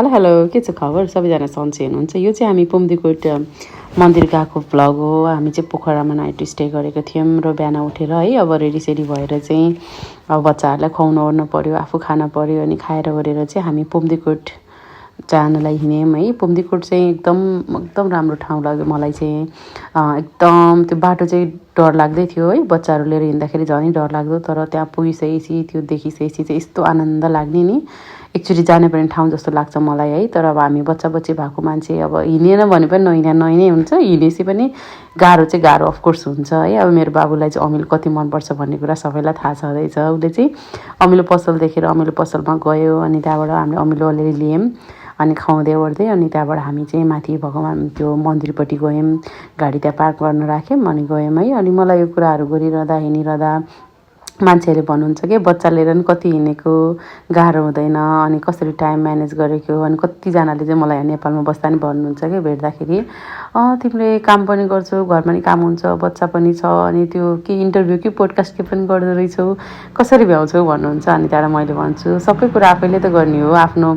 Hello hello, के छ खबर? सबैजना सन्चै हुनुहुन्छ? यो चाहिँ हामी पुम्दीकोट मन्दिर गएको भ्लग हो। हामी चाहिँ पोखरामा नाइट स्टे गरेको थियौँ र बिहान उठेर है अब रेडीसेडी भएर चाहिँ अब बच्चाहरूलाई खुवाउनु ओर्नु पऱ्यो, आफू खान पऱ्यो, अनि खाएर ओरेर चाहिँ हामी पुम्दीकोट जानलाई हिँड्यौँ है। पुम्दीकोट चाहिँ एकदम एकदम राम्रो ठाउँ लाग्यो मलाई चाहिँ। एकदम त्यो बाटो चाहिँ डर लाग्दै थियो है, बच्चाहरू लिएर हिँड्दाखेरि झनै डर लाग्दो, तर त्यहाँ पुगिसकेपछि त्यो देखिसकेपछि चाहिँ यस्तो आनन्द लाग्ने नि, एकचोटि जाने पर्ने ठाउँ जस्तो लाग्छ मलाई है। तर अब हामी बच्चा बच्ची भएको मान्छे अब हिँडेन भने पनि नहिँड्ने हुन्छ, हिँडेपछि पनि गाह्रो अफकोर्स हुन्छ है। अब मेरो बाबुलाई चाहिँ अमिलो कति मनपर्छ भन्ने कुरा सबैलाई थाहा छँदैछ। उसले चाहिँ अमिलो पसल देखेर अमिलो पसलमा गयो, अनि त्यहाँबाट हामीले अमिलो अलिअलि लियौँ, अनि खुवाउँदै ओर्दै अनि त्यहाँबाट हामी चाहिँ माथि भगवान् त्यो मन्दिरपट्टि गयौँ। गाडी त्यहाँ पार्क गर्न राख्यौँ अनि गयौँ है। अनि मलाई यो कुराहरू गरिरहँदा हिँडिरहँदा मान्छेहरूले भन्नुहुन्छ कि बच्चा लिएर पनि कति हिँडेको गाह्रो हुँदैन, अनि कसरी टाइम म्यानेज गरेको, अनि कतिजनाले चाहिँ मलाई नेपालमा बस्दा नि भन्नुहुन्छ कि भेट्दाखेरि, तिमीले काम पनि गर्छौ, घरमा नि काम हुन्छ, बच्चा पनि छ, अनि त्यो के इन्टरभ्यू कि पोडकास्ट के पनि गर्दो रहेछौ, कसरी भ्याउँछौ भन्नुहुन्छ। अनि त्यहाँबाट मैले भन्छु सबै कुरा आफैले त गर्ने हो, आफ्नो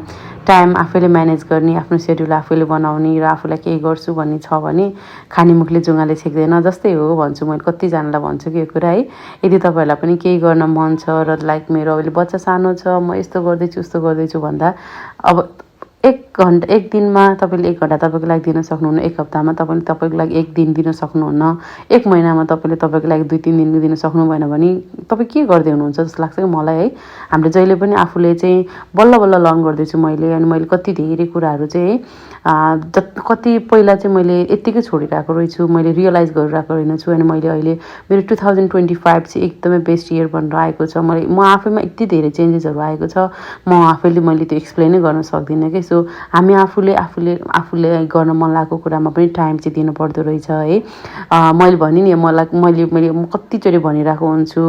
टाइम आफैले म्यानेज गर्ने, आफ्नो सेड्युल आफैले बनाउने, र आफूलाई केही गर्छु भन्ने छ भने खाने मुखले जुङ्गाले छेक्दैन जस्तै हो भन्छु। मैले कतिजनालाई भन्छु कि यो कुरा है। यदि तपाईँहरूलाई पनि केही गर्न मन छ र लाइक मेरो अहिले बच्चा सानो छ, म यस्तो गर्दैछु उस्तो गर्दैछु भन्दा, अब 1 दिनमा तपाईँले 1 घन्टा तपाईँको लागि दिन सक्नुहुन्न, 1 हप्तामा तपाईँले तपाईँको लागि 1 दिन दिन सक्नुहुन्न, 1 महिनामा तपाईँले तपाईँको लागि 2-3 दिन दिन सक्नु भएन भने तपाईँ के गर्दै हुनुहुन्छ जस्तो लाग्छ कि मलाई है। हामीले जहिले पनि आफूले चाहिँ बल्ल बल्ल लर्न गर्दैछु मैले, अनि मैले कति धेरै कुराहरू चाहिँ कति पहिला चाहिँ मैले यत्तिकै छोडिरहेको रहेछु, मैले रियलाइज गरिरहेको रहेनछु। अनि मैले अहिले मेरो 2025 चाहिँ एकदमै बेस्ट इयर बनेर आएको छ। म आफैमा यति धेरै चेन्जेसहरू आएको छ, मैले त्यो एक्सप्लेनै गर्न सक्दिनँ कि। सो हामी आफूले गर्न मन लागेको कुरामा पनि टाइम चाहिँ दिनुपर्दो रहेछ है। मैले भने नि मैले कतिचोटि भनिरहेको हुन्छु,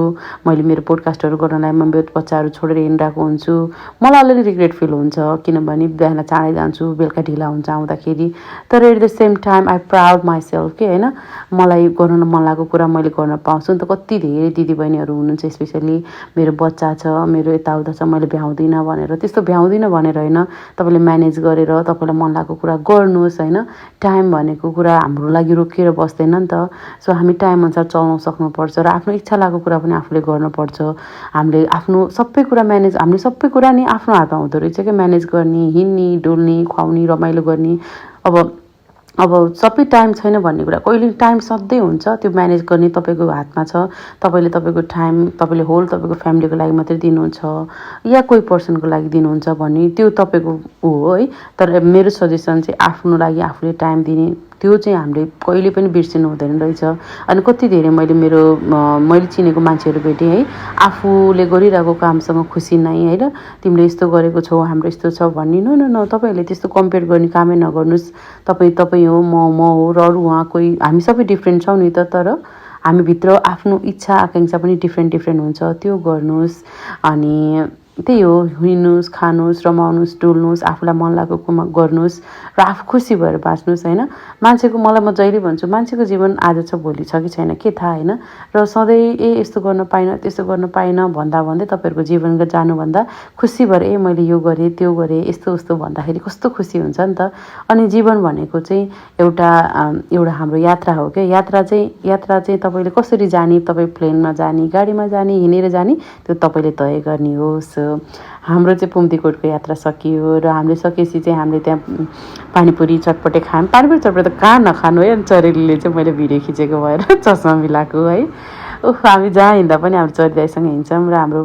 मैले मेरो पोडकास्टहरू गर्नलाई म मेरो बच्चाहरू छोडेर हिँडिरहेको हुन्छु। मलाई अलिअलि रिग्रेट फिल हुन्छ, किनभने बिहान चाँडै जान्छु, बेलुका ढिला हुन्छ आउँदाखेरि। तर at the same time I proud myself कि होइन, मलाई गर्न मन लागेको कुरा मैले गर्न पाउँछु नि त। कति धेरै दिदीबहिनीहरू हुनुहुन्छ, स्पेसली मेरो बच्चा छ, मेरो यताउता छ, मैले भ्याउँदिनँ भनेर, त्यस्तो भ्याउँदिनँ भनेर होइन, तपाईँले म्यानेज गरेर तपाईँलाई मन लागेको कुरा गर्नुहोस् होइन। टाइम भनेको कुरा हाम्रो लागि रोकिएर बस्दैन नि त। सो हामी टाइमअनुसार चलाउन सक्नुपर्छ र आफ्नो इच्छा लागेको कुरा पनि आफूले गर्नुपर्छ। हामीले आफ्नो सबै कुरा नि आफ्नो हातमा हुँदो रहेछ क्या, म्यानेज गर्ने, हिँड्ने, डुल्ने, खुवाउने, रमाइलो गर्ने। अब सबै टाइम छैन भन्ने कुरा, कहिले टाइम सधैँ हुन्छ, त्यो म्यानेज गर्ने तपाईँको हातमा छ। तपाईँले तपाईँको टाइम तपाईँको फ्यामिलीको लागि मात्रै दिनुहुन्छ या कोही पर्सनको लागि दिनुहुन्छ भन्ने त्यो तपाईँको हो है। तर मेरो सजेसन चाहिँ आफ्नो लागि आफूले टाइम दिने, त्यो चाहिँ हामीले कहिले पनि बिर्सिनु हुँदैन रहेछ। अनि कति धेरै मैले चिनेको मान्छेहरू भेटेँ है, आफूले गरिरहेको कामसँग खुसी नै होइन, तिमीले यस्तो गरेको छौ, हाम्रो यस्तो छ भन्ने न, तपाईँहरूले त्यस्तो कम्पेयर गर्ने कामै नगर्नुहोस्। तपाईँ हो, म हो, र अरू उहाँ कोही, हामी सबै डिफ्रेन्ट छौँ नि त। तर हामीभित्र आफ्नो इच्छा आकाङ्क्षा पनि डिफ्रेन्ट हुन्छ, त्यो गर्नुहोस्। अनि त्यही हो, हिँड्नुहोस्, खानुहोस्, रमाउनुहोस्, डुल्नुहोस्, आफूलाई मन लागेको गर्नुहोस् र आफू खुसी भएर बाँच्नुहोस् होइन। म जहिले भन्छु, मान्छेको जीवन आज छ भोलि छ कि छैन के थाहा होइन। र सधैँ यस्तो गर्न पाइनँ त्यस्तो गर्न पाइनँ भन्दै तपाईँहरूको जीवनको जानुभन्दा खुसी भएर मैले यो गरेँ त्यो गरेँ यस्तो उस्तो भन्दाखेरि कस्तो खुसी हुन्छ नि त। अनि जीवन भनेको चाहिँ एउटा हाम्रो यात्रा हो क्या। यात्रा चाहिँ तपाईँले कसरी जाने, तपाईँ प्लेनमा जाने, गाडीमा जाने, हिँडेर जाने, त्यो तपाईँले तय गर्ने होस्। हाम्रो चाहिँ पुम्दीकोटको यात्रा सकियो र हामीले सकेपछि चाहिँ हामीले त्यहाँ पानीपुरी चटपटे खायौँ। पानीपुरी चटपटे त कहाँ नखानु है। अनि चरेलीले चाहिँ मैले भिडियो खिचेको भएर चस्मा मिलाएको है। हामी जहाँ हिँड्दा पनि हाम्रो चरिदाईसँग हिँड्छौँ र हाम्रो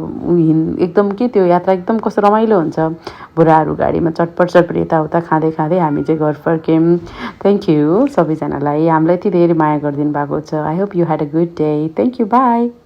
एकदम के त्यो यात्रा एकदम कस्तो रमाइलो हुन्छ। बुढाहरू गाडीमा चटपट यताउता खाँदै हामी चाहिँ घर फर्क्यौँ। थ्याङ्क यू सबैजनालाई, हामीलाई यति धेरै माया गरिदिनु भएको छ। I hope you had a good day. Thank you, by.